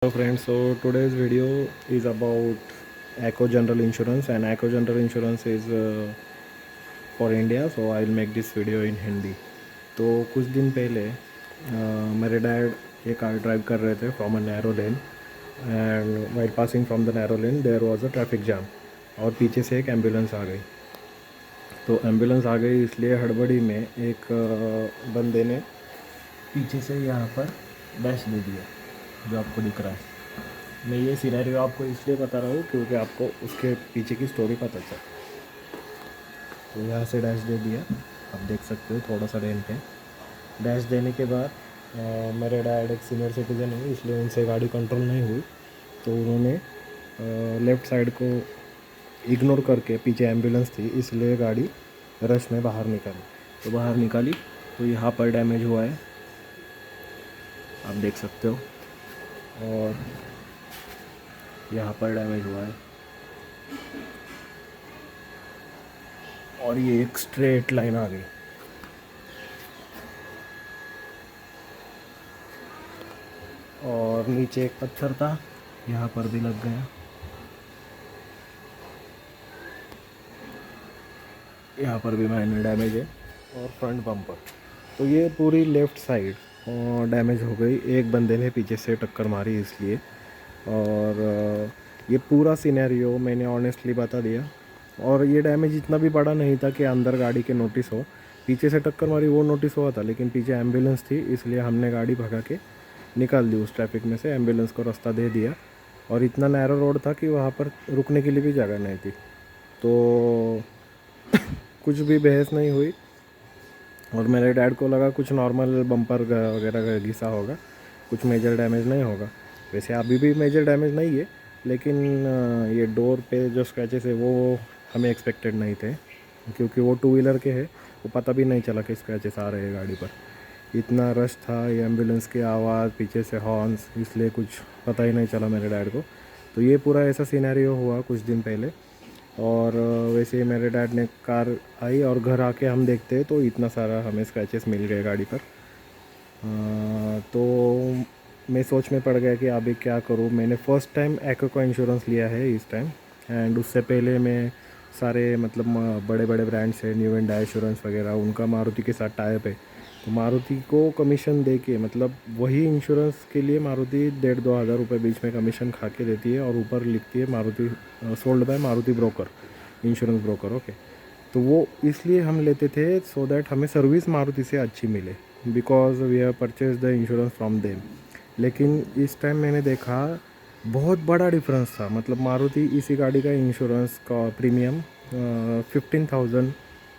Hello friends, so today's video is about Echo General Insurance, and Echo General Insurance is for India, so I will make this video in Hindi. तो कुछ दिन पहले मेरे dad ये car drive कर रहे थे from a narrow lane, and while passing from the narrow lane there was a traffic jam, और पीछे से एक एम्बुलेंस आ गई। तो एम्बुलेंस आ गई, इसलिए हड़बड़ी में एक बंदे ने पीछे से यहाँ पर डैश दे दिया, जो आपको दिख रहा है। मैं ये सिनेरियो आपको इसलिए बता रहा हूँ क्योंकि आपको उसके पीछे की स्टोरी पता चले। तो यहाँ से डैश दे दिया, आप देख सकते हो थोड़ा सा रेंट है। डैश देने के बाद मेरे डैड एक सीनियर सिटीज़न है, इसलिए उनसे गाड़ी कंट्रोल नहीं हुई, तो उन्होंने लेफ़्ट साइड को इग्नोर करके, पीछे एम्बुलेंस थी इसलिए गाड़ी रश में बाहर निकाली। तो बाहर निकाली तो यहाँ पर डैमेज हुआ है, आप देख सकते हो, और यहाँ पर डैमेज हुआ है, और ये एक स्ट्रेट लाइन आ गई। और नीचे एक पत्थर था, यहाँ पर भी लग गया, यहाँ पर भी माइनर डैमेज है, और फ्रंट बम्पर। तो ये पूरी लेफ़्ट साइड डैमेज हो गई, एक बंदे ने पीछे से टक्कर मारी इसलिए। और ये पूरा सिनेरियो मैंने ऑनेस्टली बता दिया, और ये डैमेज इतना भी बड़ा नहीं था कि अंदर गाड़ी के नोटिस हो। पीछे से टक्कर मारी वो नोटिस हुआ था, लेकिन पीछे एम्बुलेंस थी इसलिए हमने गाड़ी भगा के निकाल दी उस ट्रैफिक में से, एम्बुलेंस को रास्ता दे दिया। और इतना नैरो रोड था कि वहाँ पर रुकने के लिए भी जगह नहीं थी, तो कुछ भी बहस नहीं हुई। और मेरे डैड को लगा कुछ नॉर्मल बम्पर वगैरह घिसा होगा, कुछ मेजर डैमेज नहीं होगा। वैसे अभी भी मेजर डैमेज नहीं है, लेकिन ये डोर पे जो स्क्रैचेस है वो हमें एक्सपेक्टेड नहीं थे, क्योंकि वो टू व्हीलर के है, वो पता भी नहीं चला कि स्क्रैचेस आ रहे हैं गाड़ी पर। इतना रश था, ये एम्बुलेंस की आवाज़, पीछे से हॉर्न्स, इसलिए कुछ पता ही नहीं चला मेरे डैड को। तो ये पूरा ऐसा सिनेरियो हुआ कुछ दिन पहले। और वैसे ही मेरे डैड ने कार आई, और घर आके हम देखते हैं तो इतना सारा हमें स्क्रैचेस मिल गए गाड़ी पर। तो मैं सोच में पड़ गया कि अभी क्या करूँ। मैंने फ़र्स्ट टाइम एको का इंश्योरेंस लिया है इस टाइम, एंड उससे पहले मैं सारे मतलब बड़े बड़े ब्रांड्स है, न्यू एंड एश्योरेंस वगैरह, उनका मारुति के साथ टाइप है। तो मारुति को कमीशन दे के, मतलब वही इंश्योरेंस के लिए मारुति 1,500-2,000 रुपये बीच में कमीशन खा के देती है, और ऊपर लिखती है Maruti sold by Maruti broker, insurance broker. Okay, तो वो इसलिए हम लेते थे सो दैट हमें सर्विस मारुति से अच्छी मिले, because we have purchase the insurance from them. लेकिन इस टाइम मैंने देखा बहुत बड़ा डिफरेंस था। मतलब मारुति इसी गाड़ी का इंश्योरेंस का प्रीमियम 15,000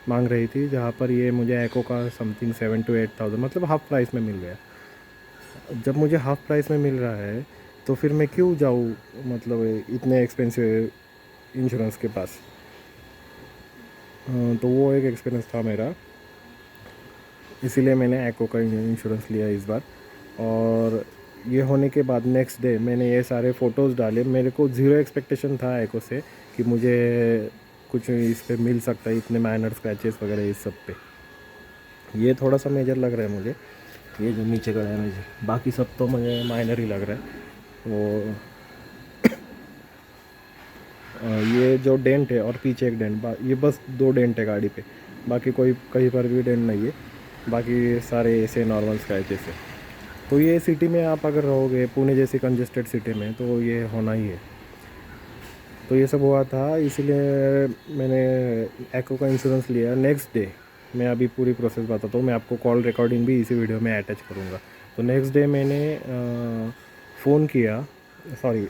मांग रही थी, जहाँ पर ये मुझे एको का समथिंग 7 to 8,000, मतलब हाफ़ प्राइस में मिल गया। जब मुझे हाफ़ प्राइस में मिल रहा है तो फिर मैं क्यों जाऊँ मतलब इतने एक्सपेंसिव इंश्योरेंस के पास। तो वो एक एक्सपीरियंस था मेरा, इसीलिए मैंने एको का इंश्योरेंस लिया इस बार। और ये होने के बाद नेक्स्ट डे मैंने ये सारे फ़ोटोज़ डाले। मेरे को ज़ीरो एक्सपेक्टेशन था एको से कि मुझे कुछ इस पे मिल सकता है, इतने माइनर स्क्रैचेस वगैरह इस सब पे। ये थोड़ा सा मेजर लग रहा है मुझे, ये जो नीचे का डैमेज है, बाकी सब तो मुझे माइनर ही लग रहा है। वो ये जो डेंट है और पीछे एक डेंट, ये बस 2 डेंट है गाड़ी पे, बाकी कोई कहीं पर भी डेंट नहीं है, बाकी सारे ऐसे नॉर्मल स्क्रैचेस है। तो ये सिटी में आप अगर रहोगे, पुणे जैसी कंजेस्टेड सिटी में, तो ये होना ही है। तो ये सब हुआ था, इसीलिए मैंने एको का इंश्योरेंस लिया। नेक्स्ट डे मैं अभी पूरी प्रोसेस बताता हूँ, मैं आपको कॉल रिकॉर्डिंग भी इसी वीडियो में अटैच करूँगा। तो नेक्स्ट डे मैंने फ़ोन किया, सॉरी,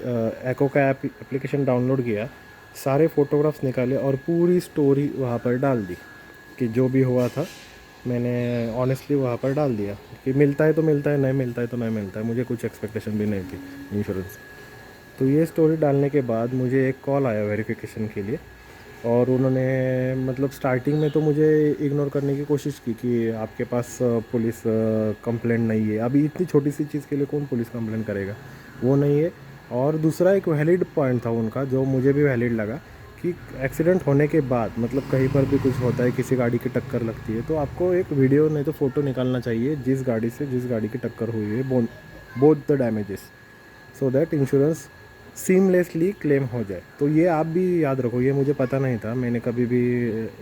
एको का एप्लीकेशन डाउनलोड किया, सारे फ़ोटोग्राफ्स निकाले और पूरी स्टोरी वहाँ पर डाल दी कि जो भी हुआ था मैंने ऑनेस्टली वहाँ पर डाल दिया कि मिलता है तो मिलता है, नहीं मिलता है तो नहीं मिलता है। मुझे कुछ एक्सपेक्टेशन भी नहीं थी इंश्योरेंस। तो ये स्टोरी डालने के बाद मुझे एक कॉल आया वेरिफिकेशन के लिए, और उन्होंने मतलब स्टार्टिंग में तो मुझे इग्नोर करने की कोशिश की कि आपके पास पुलिस कंप्लेंट नहीं है। अभी इतनी छोटी सी चीज़ के लिए कौन पुलिस कंप्लेंट करेगा, वो नहीं है। और दूसरा एक वैलिड पॉइंट था उनका, जो मुझे भी वैलिड लगा, कि एक्सीडेंट होने के बाद, मतलब कहीं पर भी कुछ होता है, किसी गाड़ी की टक्कर लगती है, तो आपको एक वीडियो नहीं तो फ़ोटो निकालना चाहिए जिस गाड़ी से जिस गाड़ी की टक्कर हुई है, both the damages, so that insurance seamlessly claim हो जाए। तो ये आप भी याद रखो, ये मुझे पता नहीं था, मैंने कभी भी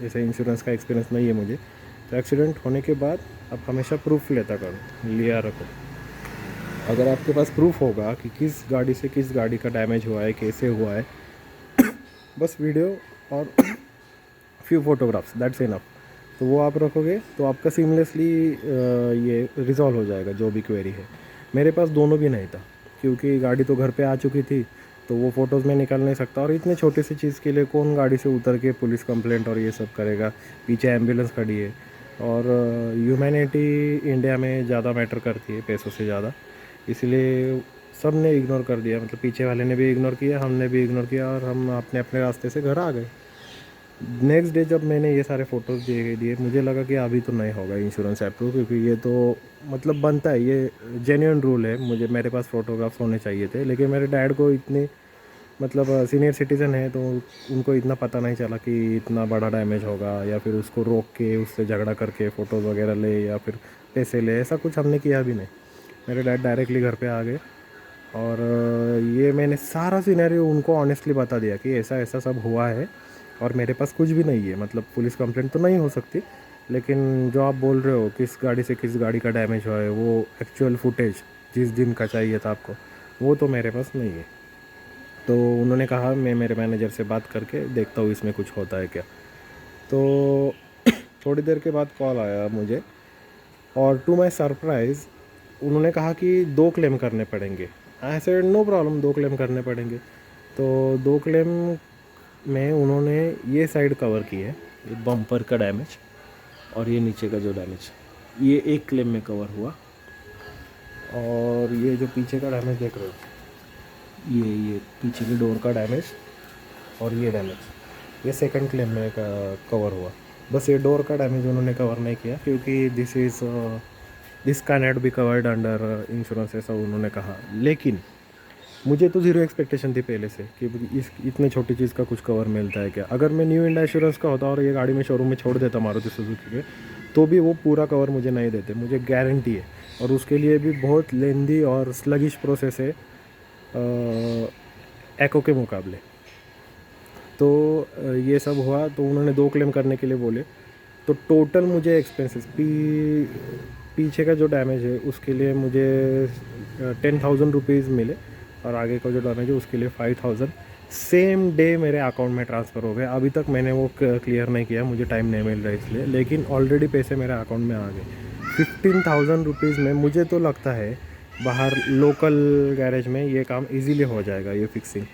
ऐसे इंश्योरेंस का एक्सपीरियंस नहीं है मुझे। तो एक्सीडेंट होने के बाद आप हमेशा प्रूफ लेता करो, लिया रखो। अगर आपके पास प्रूफ होगा कि किस गाड़ी से किस गाड़ी का डैमेज हुआ है, कैसे हुआ है, बस वीडियो और फ्यू फोटोग्राफ्स, दैट्स इनफ। तो वो आप रखोगे तो आपका सीमलेसली ये रिजॉल्व हो जाएगा जो भी क्वेरी है। मेरे पास दोनों भी नहीं था, क्योंकि गाड़ी तो घर पे आ चुकी थी, तो वो फ़ोटोज़ में निकाल नहीं सकता। और इतने छोटे सी चीज़ के लिए कौन गाड़ी से उतर के पुलिस कंप्लेंट और ये सब करेगा, पीछे एम्बुलेंस खड़ी है। और ह्यूमैनिटी इंडिया में ज़्यादा मैटर करती है पैसों से ज़्यादा, इसलिए सब ने इग्नोर कर दिया। मतलब पीछे वाले ने भी इग्नोर किया, हमने भी इग्नोर किया, और हम अपने अपने रास्ते से घर आ गए। नेक्स्ट डे जब मैंने ये सारे फ़ोटोज़ दिए मुझे लगा कि अभी तो नहीं होगा इंश्योरेंस अप्रूव, क्योंकि ये तो मतलब बनता है, ये जेन्युइन रूल है, मुझे मेरे पास फ़ोटोग्राफ्स होने चाहिए थे। लेकिन मेरे डैड को इतने मतलब सीनियर सिटीज़न है, तो उनको इतना पता नहीं चला कि इतना बड़ा डैमेज होगा, या फिर उसको रोक के उससे झगड़ा करके फ़ोटोज़ वगैरह ले या फिर पैसे ले, ऐसा कुछ हमने किया भी नहीं। मेरे डैड डायरेक्टली घर पे आ गए, और ये मैंने सारा सिनेरियो उनको ऑनेस्टली बता दिया कि ऐसा ऐसा सब हुआ है, और मेरे पास कुछ भी नहीं है। मतलब पुलिस कंप्लेंट तो नहीं हो सकती, लेकिन जो आप बोल रहे हो किस गाड़ी से किस गाड़ी का डैमेज हुआ है, वो एक्चुअल फुटेज जिस दिन का चाहिए था आपको, वो तो मेरे पास नहीं है। तो उन्होंने कहा मैं मेरे मैनेजर से बात करके देखता हूँ इसमें कुछ होता है क्या। तो थोड़ी देर के बाद कॉल आया मुझे, और टू माई सरप्राइज़ उन्होंने कहा कि 2 क्लेम करने पड़ेंगे। I said no problem, 2 claim करने पड़ेंगे। तो 2 क्लेम में उन्होंने ये साइड कवर की है, ये बम्पर का डैमेज और ये नीचे का जो डैमेज, ये एक क्लेम में कवर हुआ। और ये जो पीछे का डैमेज देख रहे हो, ये पीछे की डोर का डैमेज और ये डैमेज, ये सेकंड क्लेम में कवर हुआ। बस ये डोर का डैमेज उन्होंने कवर नहीं किया, क्योंकि this can not be covered under insurance, ऐसा उन्होंने कहा। लेकिन मुझे तो ज़ीरो एक्सपेक्टेशन थी पहले से कि इस इतने छोटी चीज़ का कुछ कवर मिलता है क्या। अगर मैं न्यू इंडिया इंश्योरेंस का होता और ये गाड़ी में शोरूम में छोड़ देता मारुति सुजुकी के, तो भी वो पूरा कवर मुझे नहीं देते, मुझे गारंटी है। और उसके लिए भी बहुत लेंदी और स्लगिश प्रोसेस है एको के मुकाबले। तो ये सब हुआ, तो उन्होंने 2 क्लेम करने के लिए बोले। तो टोटल मुझे एक्सपेंसेस पीछे का जो डैमेज है उसके लिए मुझे 10,000 रुपीज़ मिले, और आगे का जो डैमेज है उसके लिए 5,000 सेम डे मेरे अकाउंट में ट्रांसफ़र हो गए। अभी तक मैंने वो क्लियर नहीं किया, मुझे टाइम नहीं मिल रहा इसलिए, लेकिन ऑलरेडी पैसे मेरे अकाउंट में आ गए 15,000 रुपीज़ में। मुझे तो लगता है बाहर लोकल गैरेज में ये काम इजीली हो जाएगा, ये फिक्सिंग,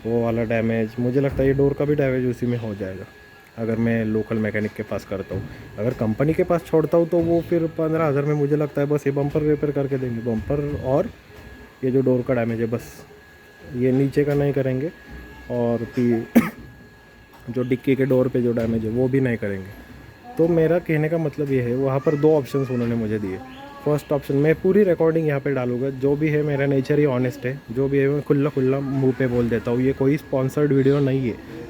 वो वाला डैमेज। मुझे लगता है ये डोर का भी डैमेज उसी में हो जाएगा अगर मैं लोकल मैकेनिक के पास करता हूँ। अगर कंपनी के पास छोड़ता हूँ तो वो फिर 15,000 में मुझे लगता है बस ये बम्पर रिपेयर करके देंगे, बम्पर और ये जो डोर का डैमेज है बस, ये नीचे का नहीं करेंगे, और जो डिक्की के डोर पे जो डैमेज है वो भी नहीं करेंगे। तो मेरा कहने का मतलब ये है, वहाँ पर 2 ऑप्शंस उन्होंने मुझे दिए। फर्स्ट ऑप्शन, मैं पूरी रिकॉर्डिंग यहाँ पे डालूंगा, जो भी है मेरा नेचर ही ऑनेस्ट है, जो भी है मैं खुला खुला मुंह पे बोल देता हूँ, ये कोई स्पॉन्सर्ड वीडियो नहीं है।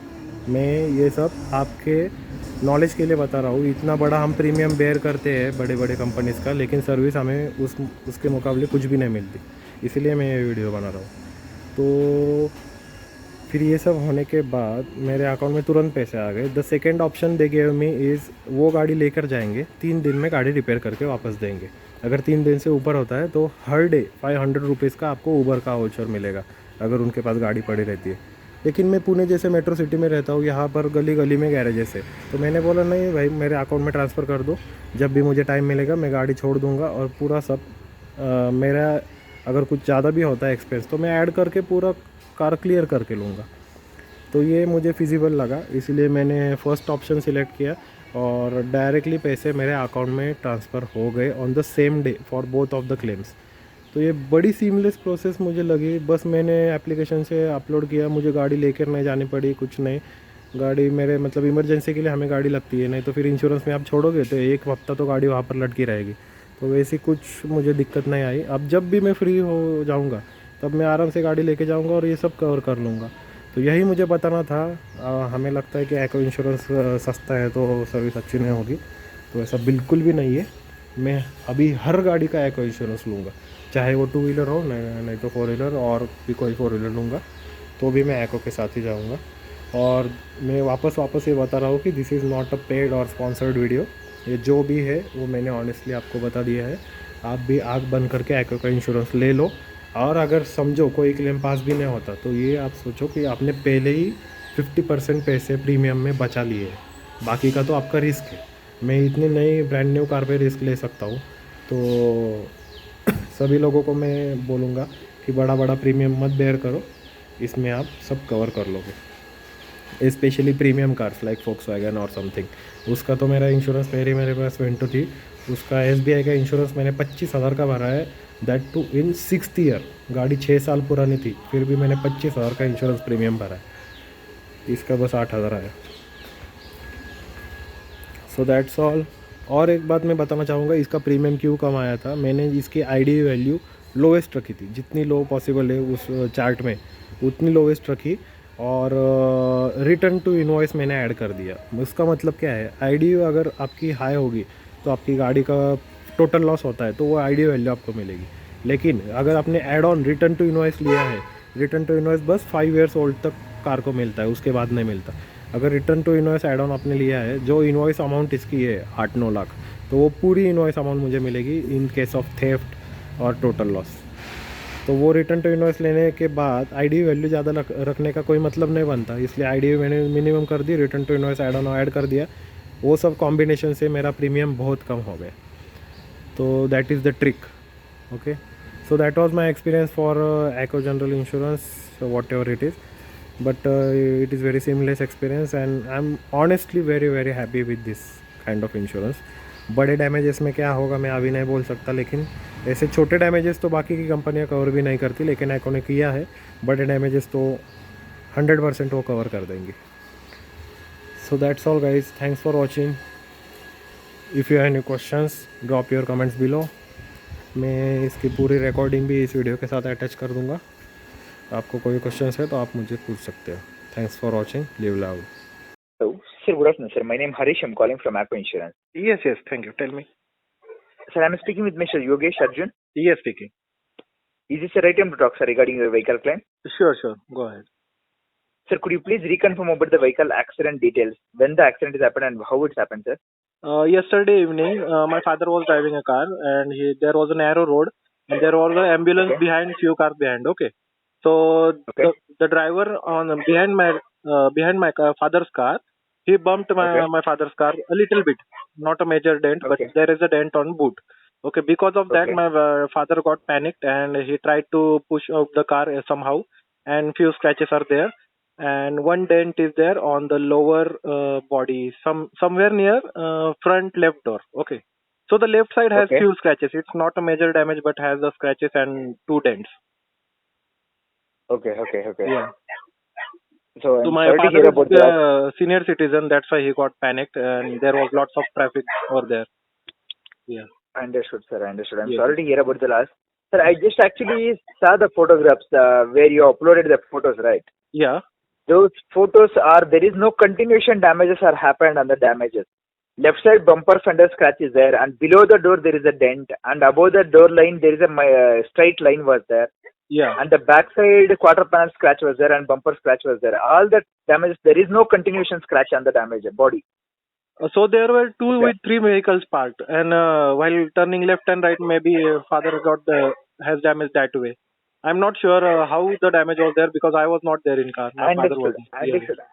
मैं ये सब आपके नॉलेज के लिए बता रहा हूँ। इतना बड़ा हम प्रीमियम बेयर करते हैं बड़े बड़े कंपनीज़ का, लेकिन सर्विस हमें उसके मुकाबले कुछ भी नहीं मिलती, इसलिए मैं ये वीडियो बना रहा हूँ। तो फिर ये सब होने के बाद मेरे अकाउंट में तुरंत पैसे आ गए। The second option they gave me is, वो गाड़ी लेकर जाएंगे, 3 दिन में गाड़ी रिपेयर करके वापस देंगे। अगर 3 दिन से ऊपर होता है तो हर डे 500 रुपीज़ का आपको ऊबर का वाउचर मिलेगा, अगर उनके पास गाड़ी पड़ी रहती है। लेकिन मैं पुणे जैसे मेट्रो सिटी में रहता हूँ, यहाँ पर गली गली में गैरेजेस है, तो मैंने बोला नहीं भाई, मेरे अकाउंट में ट्रांसफ़र कर दो, जब भी मुझे टाइम मिलेगा मैं गाड़ी छोड़ दूँगा, और पूरा सब मेरा अगर कुछ ज़्यादा भी होता है एक्सपेंस तो मैं ऐड करके पूरा कार क्लियर करके लूँगा। तो ये मुझे फिजिबल लगा, इसलिए मैंने फ़र्स्ट ऑप्शन सिलेक्ट किया, और डायरेक्टली पैसे मेरे अकाउंट में ट्रांसफ़र हो गए on the same day for both of the claims. तो ये बड़ी सीमलेस प्रोसेस मुझे लगी। बस मैंने एप्लीकेशन से अपलोड किया, मुझे गाड़ी लेकर नहीं जानी पड़ी, कुछ नहीं। गाड़ी मेरे मतलब इमरजेंसी के लिए हमें गाड़ी लगती है, नहीं तो फिर इंश्योरेंस में आप छोड़ोगे तो 1 हफ्ता तो गाड़ी वहाँ पर लटकी रहेगी। तो वैसी कुछ मुझे दिक्कत नहीं आई। अब जब भी मैं फ्री हो जाऊँगा तब मैं आराम से गाड़ी लेके जाऊँगा और ये सब कवर कर लूँगा। तो यही मुझे बताना था। हमें लगता है कि एको इंश्योरेंस सस्ता है तो सर्विस अच्छी नहीं होगी, तो ऐसा बिल्कुल भी नहीं है। मैं अभी हर गाड़ी का एको इंश्योरेंस लूँगा, चाहे वो 2 व्हीलर हो नहीं तो 4 व्हीलर, और भी कोई 4 व्हीलर लूँगा तो भी मैं एको के साथ ही जाऊँगा। और मैं वापस ये बता रहा हूँ कि this is not a paid और स्पॉन्सर्ड वीडियो। ये जो भी है वो मैंने ऑनेस्टली आपको बता दिया है। आप भी आँख बंद करके एको का इंश्योरेंस ले लो, और अगर समझो कोई क्लेम पास भी नहीं होता तो ये आप सोचो कि आपने पहले ही 50% पैसे प्रीमियम में बचा लिए हैं, बाकी का तो आपका रिस्क है। मैं इतनी नई ब्रांड न्यू कार पे रिस्क ले सकता हूँ, तो सभी लोगों को मैं बोलूँगा कि बड़ा बड़ा प्रीमियम मत बेयर करो, इसमें आप सब कवर कर लोगे। Specially premium cars like Volkswagen और समथिंग, उसका तो मेरा इंश्योरेंस पहले मेरे पास वेंटो थी, उसका SBI का इंश्योरेंस मैंने 25,000 का भरा है, that to in 6th year. गाड़ी 6 साल पुरानी थी फिर भी मैंने 25,000 का इंश्योरेंस प्रीमियम भरा है, इसका बस 8,000 आया। So that's all. और एक बात मैं बताना चाहूँगा, इसका प्रीमियम क्यों कम आया था। मैंने इसकी आईडी वैल्यू लोवेस्ट रखी थी, जितनी लो पॉसिबल है उस चार्ट में उतनी लोवेस्ट रखी, और रिटर्न टू इनवॉइस मैंने ऐड कर दिया। उसका मतलब क्या है, आईडी अगर आपकी हाई होगी तो आपकी गाड़ी का टोटल लॉस होता है तो वो आईडी वैल्यू आपको मिलेगी। लेकिन अगर आपने add on return to invoice लिया है, रिटर्न टू इनवॉइस बस 5 ईयर्स ओल्ड तक कार को मिलता है, उसके बाद नहीं मिलता। अगर return to invoice add on आपने लिया है, जो इनवॉइस अमाउंट इसकी है 8-9 लाख, तो वो पूरी इनवॉइस अमाउंट मुझे मिलेगी इन केस ऑफ थेफ्ट और टोटल लॉस। तो वो रिटर्न टू इनवॉइस लेने के बाद आईडी वैल्यू ज़्यादा रखने का कोई मतलब नहीं बनता, इसलिए आईडी मैंने मिनिमम कर दी, return to invoice add on add कर दिया। वो सब कॉम्बिनेशन से मेरा प्रीमियम बहुत कम हो गया। तो that is the trick. Okay, so that was my experience for Eco General Insurance, so whatever it is, but it is very seamless experience and I'm honestly very happy with this kind of insurance. बड़े damages में क्या होगा मैं अभी नहीं बोल सकता, लेकिन ऐसे छोटे डैमेजेस तो बाकी की कंपनियां कवर भी नहीं करती, लेकिन एको ने किया है। बड़े डैमेजेस तो 100% वो कवर कर देंगे। So that's all guys, thanks for watching. If you have any questions drop your comments below. मैं इसकी पूरी रिकॉर्डिंग भी इस वीडियो के साथ अटैच कर दूंगा। आपको कोई क्वेश्चंस है तो आप मुझे पूछ सकते हो। Thanks for watching, live loud. Hello. Sir, good afternoon, sir. My name is Harish. I'm calling from Aqua Insurance. Yes, thank you. Tell me. Sir, I'm speaking with Mr. Yogesh Arjun. Yes, speaking. Is this the right time to talk, sir, regarding your vehicle claim? Sure, go ahead. Sir, could you please reconfirm about the vehicle accident details, when the accident has happened and how it's happened, sir? Yesterday evening, my father was driving a car and there was a narrow road and there was an ambulance behind, few cars behind. Okay, so the driver on behind my father's car, he bumped my father's car a little bit, not a major dent, but there is a dent on boot. Okay, because of that, my father got panicked and he tried to push out the car somehow, and few scratches are there. And one dent is there on the lower body, somewhere near front left door. Okay, so the left side has few scratches. It's not a major damage, but has the scratches and 2 dents. Okay. Yeah. So my father is a senior citizen, that's why he got panicked, and there was lots of traffic over there. Yeah. Understood, sir. Understood. I'm sorry to hear about the loss. Sir, I just actually saw the photographs where you uploaded the photos, right? Yeah. Those photos are, there is no continuation damages are happened on the damages. Left side bumper fender scratch is there, and below the door there is a dent, and above the door line there is a straight line was there. Yeah. And the backside quarter panel scratch was there and bumper scratch was there. All the damages, there is no continuation scratch on the damaged body. So there were 2 with 3 vehicles parked, and while turning left and right, maybe father has damaged that way. I'm not sure how the damage was there because I was not there in car. My father was.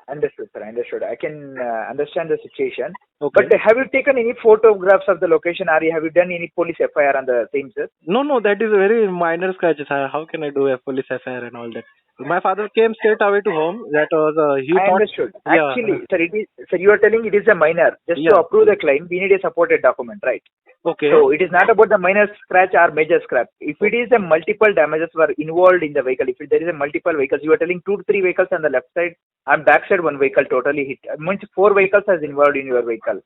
Understood, sir. Understood. I can understand the situation. Okay. But have you taken any photographs of the location, or have you done any police FIR on the same, sir? No, that is very minor scratches. How can I do a police FIR and all that? My father came straight away to home. That was understood. Actually, sir, you are telling it is a minor. Just to approve the claim, we need a supported document, right? Okay. So it is not about the minor scratch or major scratch. If it is a multiple damages were involved in the vehicle, if there is a multiple vehicles, you are telling 2 to 3 vehicles on the left side and back side 1 vehicle totally hit. Means 4 vehicles are involved in your vehicle.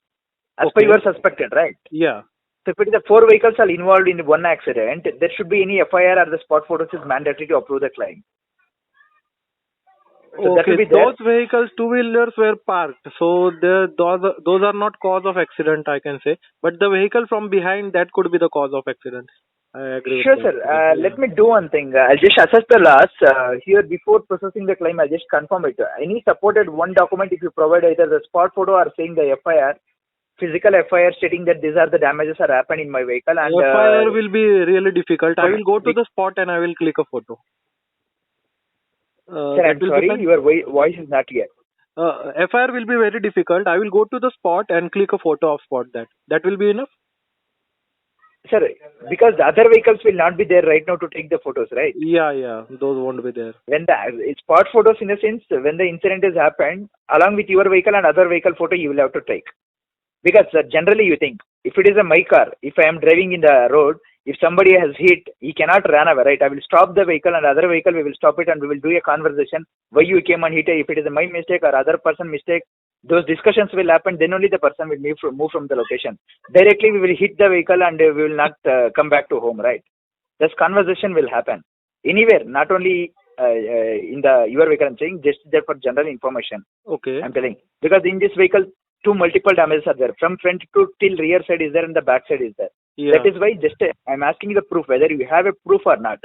As per you are suspected, right? Yeah. So if it is a 4 vehicles are involved in one accident, there should be any FIR or the spot photos is mandatory to approve the claim. So okay, those vehicles, 2-wheelers were parked. So those are not cause of accident, I can say. But the vehicle from behind, that could be the cause of accident. I agree Sure, with sir. that. Yeah. Let me do one thing. I'll just assess the loss. Here, before processing the claim, I'll just confirm it. Any supported one document, if you provide either the spot photo or saying the FIR, physical FIR stating that these are the damages that happened in my vehicle, and FIR will be really difficult. I will go to the spot and I will click a photo. sir, That I'm will be sorry, fine. your voice is not clear. FIR will be very difficult. I will go to the spot and click a photo of spot that. That will be enough? Sir, because the other vehicles will not be there right now to take the photos, right? Yeah. Those won't be there. When the spot photos, in the sense, when the incident has happened, along with your vehicle and other vehicle photo, you will have to take. Because generally you think, if it is my car, if I am driving in the road, if somebody has hit, he cannot run away, right? I will stop the vehicle and other vehicle, we will stop it and we will do a conversation. Why you came and hit? If it is my mistake or other person mistake, those discussions will happen. Then only the person will move from the location. Directly we will hit the vehicle and we will not come back to home, right? This conversation will happen anywhere, not only in the your vehicle. I'm saying just there for general information. Okay. I'm telling, because in this vehicle, two multiple damages are there. From front to till rear side is there and the back side is there. Yeah. That is why just I'm asking the proof, whether you have a proof or not.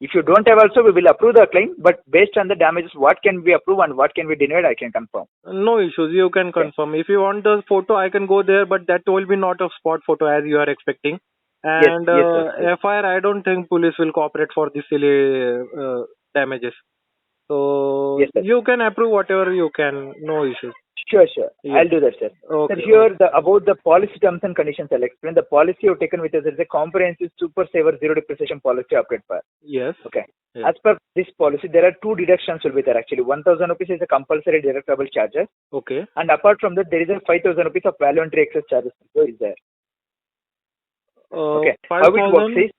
If you don't have also, we will approve the claim, but based on the damages, what can be approved and what can be denied, I can confirm. No issues. You can confirm. If you want the photo, I can go there, but that will be not a spot photo as you are expecting. And yes, sir. FIR, I don't think police will cooperate for these silly damages. So Yes, sir. you can approve whatever you can. No issues. Sure. Yes. I'll do that, sir. Okay. Sir, here about the policy terms and conditions, I'll explain. The policy you've taken with us is a comprehensive super saver zero depreciation policy opted for. Yes. Okay. Yes. As per this policy, there are two deductions will be there actually. 1,000 rupees is a compulsory deductible charges. Okay. And apart from that, there is a 5,000 rupees of voluntary excess charges also is there. Okay. How it works 5,000 is,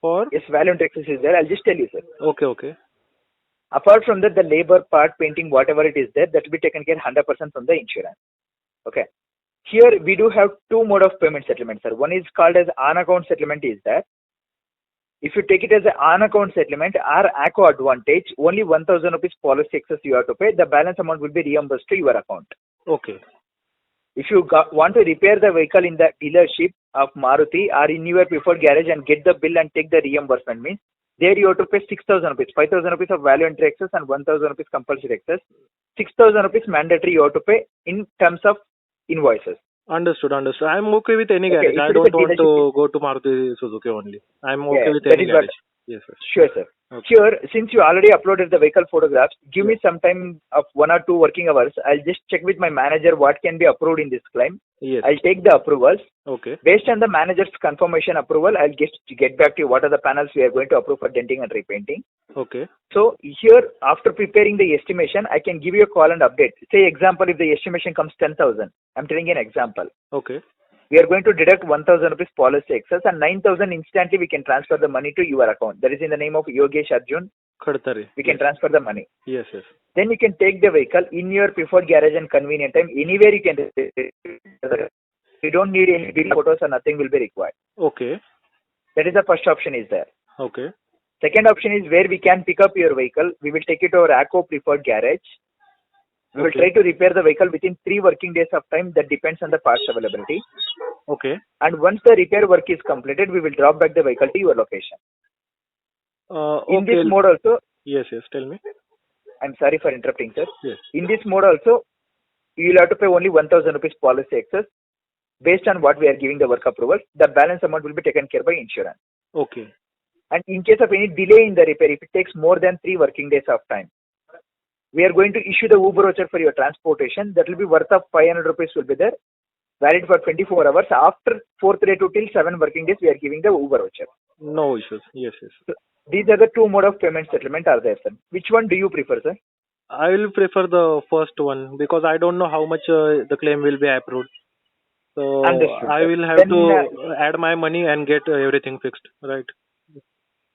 for? yes, voluntary excess is there. I'll just tell you, sir. Okay. Apart from that, the labor part, painting, whatever it is there, that will be taken care 100% from the insurance. Okay. Here we do have two mode of payment settlement, sir. One is called as on-account settlement is there. If you take it as an on-account settlement, our ACO advantage, only 1,000 rupees policy excess you have to pay. The balance amount will be reimbursed to your account. Okay. If you want to repair the vehicle in the dealership of Maruti or in your preferred garage and get the bill and take the reimbursement, means there you have to pay 6,000 rupees, 5,000 rupees of voluntary excess and 1,000 rupees compulsory excess. 6,000 rupees mandatory you have to pay in terms of invoices. Understood. I'm okay with any Okay, garage. I if it is don't a want to dealership- go to Maruti Suzuki only. I'm okay Yeah, with that any is what- garage. Yes, sir. Sure, sir. Okay. Here, since you already uploaded the vehicle photographs, give me some time of 1 or 2 working hours. I'll just check with my manager what can be approved in this claim. Yes. I'll take the approvals. Okay. Based on the manager's confirmation approval, I'll get back to you what are the panels we are going to approve for denting and repainting. Okay. So here, after preparing the estimation, I can give you a call and update. Say example, if the estimation comes 10,000, I'm telling you an example. Okay. We are going to deduct 1,000 rupees policy excess and 9,000 instantly we can transfer the money to your account. That is in the name of Yogesh Arjun. Khadtare. We can transfer the money. Yes. Then you can take the vehicle in your preferred garage and convenient time. Anywhere you can. You don't need any video photos or nothing will be required. Okay. That is the first option is there. Okay. Second option is where we can pick up your vehicle. We will take it to our ACO preferred garage. We will Okay. try to repair the vehicle within 3 working days of time. That depends on the parts availability. Okay. And once the repair work is completed, we will drop back the vehicle to your location. In Okay. this mode also, Yes. Tell me. I'm sorry for interrupting, sir. Yes. In this mode also, you will have to pay only 1,000 rupees policy excess. Based on what we are giving the work approval, the balance amount will be taken care by insurance. Okay. And in case of any delay in the repair, if it takes more than 3 working days of time, we are going to issue the Uber voucher for your transportation. That will be worth of 500 rupees will be there, valid for 24 hours. After 4th day to till 7 working days, we are giving the Uber voucher. No issues. Yes. So these are the two mode of payment settlement are there, sir. Which one do you prefer, sir? I will prefer the first one because I don't know how much the claim will be approved. So Understood, I sir. will have Then, to add my money and get everything fixed. Right.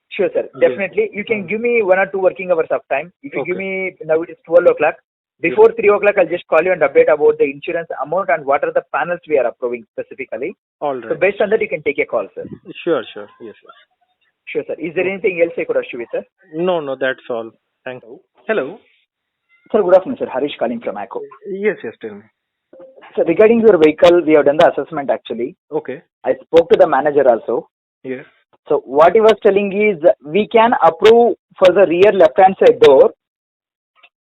Sure, sir. Yes. Definitely. You can give me 1 or 2 working hours of time. If you give Okay. me, now it is 12 o'clock. Before 3 o'clock, I'll just call you and update about the insurance amount and what are the panels we are approving specifically. All So right. based on that, you can take a call, sir. Sure. Yes. Sure, sir. Is there anything else I could assure you, sir? No. That's all. Thank you. Hello. Sir, good afternoon, sir. Harish calling from ACO. Yes. Tell me. So regarding your vehicle, we have done the assessment actually. Okay. I spoke to the manager also. Yes. So what he was telling is we can approve for the rear left-hand side door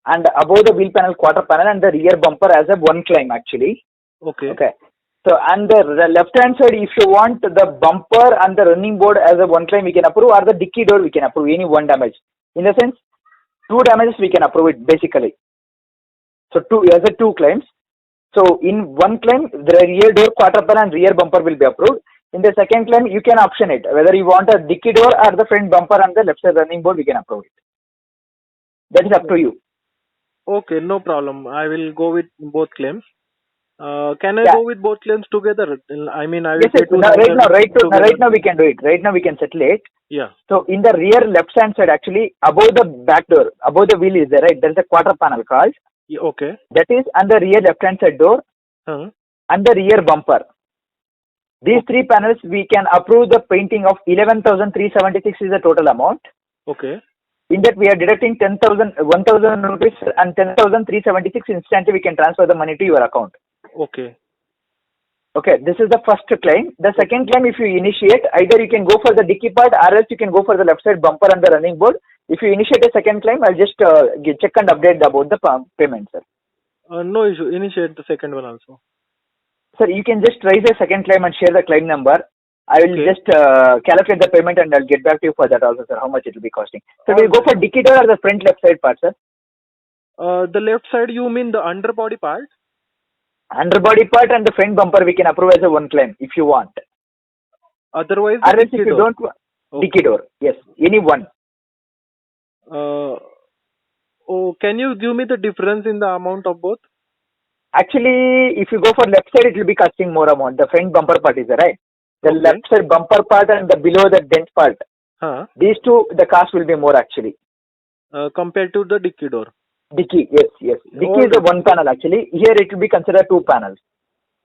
and above the wheel panel, quarter panel, and the rear bumper as a one claim actually. Okay. Okay. So and the left-hand side, if you want the bumper and the running board as a one claim, we can approve, or the dicky door we can approve, any one damage. In the sense, two damages we can approve it basically. So two claims. So in one claim, the rear door, quarter panel, and rear bumper will be approved. In the second claim, you can option it whether you want a dicky door or the front bumper and the left side running board. We can approve it. That is up to you. Okay, no problem. I will go with both claims. Can I Yeah. go with both claims together? I mean, I will Yes, pay yes. Right now we can do it. Right now we can settle it. Yeah. So in the rear left hand side, actually above the back door, above the wheel is there, right? There is a quarter panel called. Yeah, okay. That is on the rear left hand side door Huh. and the rear bumper. These three panels we can approve the painting of 11,376 is the total amount. Okay. In that we are deducting 1,000 rupees and 10,376 instantly we can transfer the money to your account. Okay. Okay, this is the first claim. The second claim, if you initiate, either you can go for the dicky part or else you can go for the left side bumper and the running board. If you initiate a second claim, I'll just check and update about the payment, sir. No issue. Initiate the second one also. Sir, you can just raise a second claim and share the claim number. I will Okay. just calculate the payment and I'll get back to you for that also, sir, how much it will be costing. So we'll go for dicky door or the front left side part, sir? The left side, you mean the underbody part? Underbody part and the front bumper we can approve as a one claim if you want. Otherwise, Or the else if dicky you door. don't want, dicky door, yes, any one. Oh, can you give me the difference in the amount of both? Actually, if you go for left side, it will be costing more amount. The front bumper part is there, right? The Okay. left side bumper part and the below the dent part. Huh. These two, the cost will be more actually. Compared to the dicky door. Dicky, yes. Dicky is a one panel actually. Here it will be considered two panels.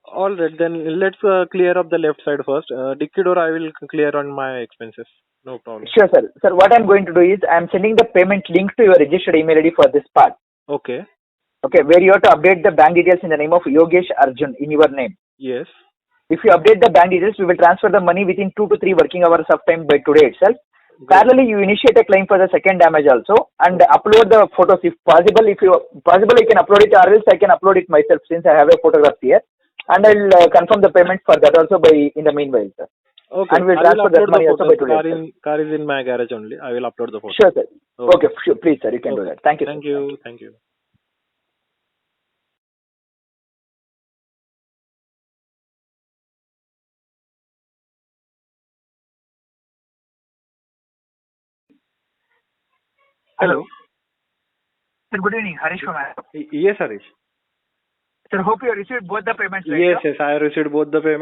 All right, then let's clear up the left side first. Dicky door, I will clear on my expenses. No problem. Sure, sir. Sir, what I'm going to do is I'm sending the payment link to your registered email ID for this part. Okay. Okay, where you have to update the bank details in the name of Yogesh Arjun in your name. Yes. If you update the bank details, we will transfer the money within 2 to 3 working hours of time by today itself. Great. Parallelly, you initiate a claim for the second damage also and upload the photos if possible. If you possible, you can upload it or else I can upload it myself since I have a photograph here. And I'll confirm the payment for that also in the meanwhile, sir. Okay. And we'll I will transfer that upload money the also by photos. today. Car is in my garage only. I will upload the photos. Sure, sir. Okay. Okay, sure. Please, sir, you can do that. Thank you. Thank sir. you. Thank you. Hello. Sir, good evening. Harish from App. Yes, Harish. Sir, hope you received both the payments right? Yes, I received both the payments.